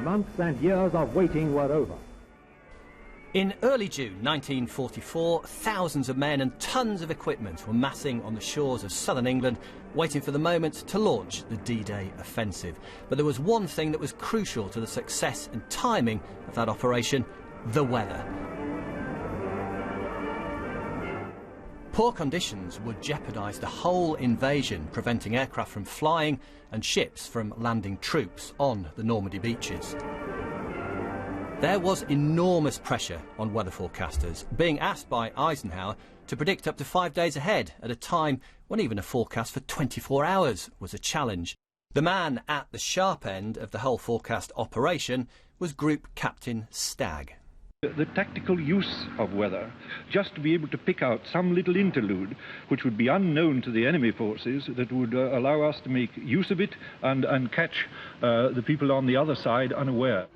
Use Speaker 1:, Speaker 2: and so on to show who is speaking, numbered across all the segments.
Speaker 1: months and years of waiting were over.
Speaker 2: In early June 1944, thousands of men and tons of equipment were massing on the shores of southern England, waiting for the moment to launch the D-Day offensive. But there was one thing that was crucial to the success and timing of that operation: the weather. Poor conditions would jeopardise the whole invasion, preventing aircraft from flying and ships from landing troops on the Normandy beaches. There was enormous pressure on weather forecasters, being asked by Eisenhower to predict up to 5 days ahead at a time when even a forecast for 24 hours was a challenge. The man at the sharp end of the whole forecast operation was Group Captain Stagg.
Speaker 3: The tactical use of weather, just to be able to pick out some little interlude which would be unknown to the enemy forces, that would allow us to make use of it and catch the people on the other side unaware.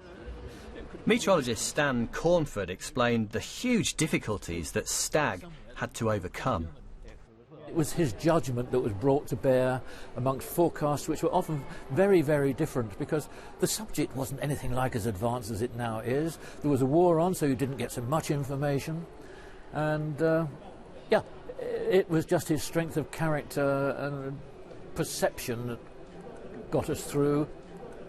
Speaker 2: Meteorologist Stan Cornford explained the huge difficulties that Stagg had to overcome.
Speaker 4: It was his judgment that was brought to bear amongst forecasts which were often very, very different, because the subject wasn't anything like as advanced as it now is. There was a war on, so you didn't get so much information. And, yeah, it was just his strength of character and perception that got us through.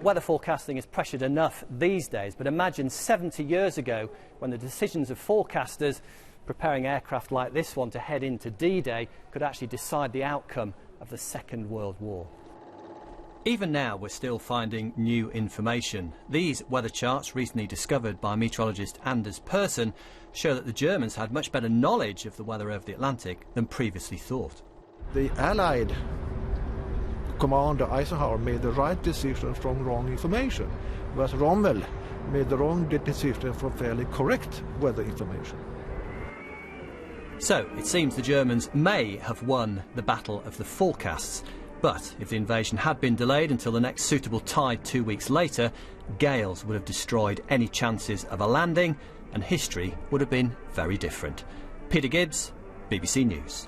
Speaker 2: Weather forecasting is pressured enough these days, but imagine 70 years ago when the decisions of forecasters preparing aircraft like this one to head into D-Day could actually decide the outcome of the Second World War. Even now we're still finding new information. These weather charts, recently discovered by meteorologist Anders Persson, show that the Germans had much better knowledge of the weather over the Atlantic than previously thought.
Speaker 5: The Allied commander Eisenhower made the right decision from wrong information, whereas Rommel made the wrong decision from fairly correct weather information.
Speaker 2: So, it seems the Germans may have won the battle of the forecasts, but if the invasion had been delayed until the next suitable tide 2 weeks later, gales would have destroyed any chances of a landing, and history would have been very different. Peter Gibbs, BBC News.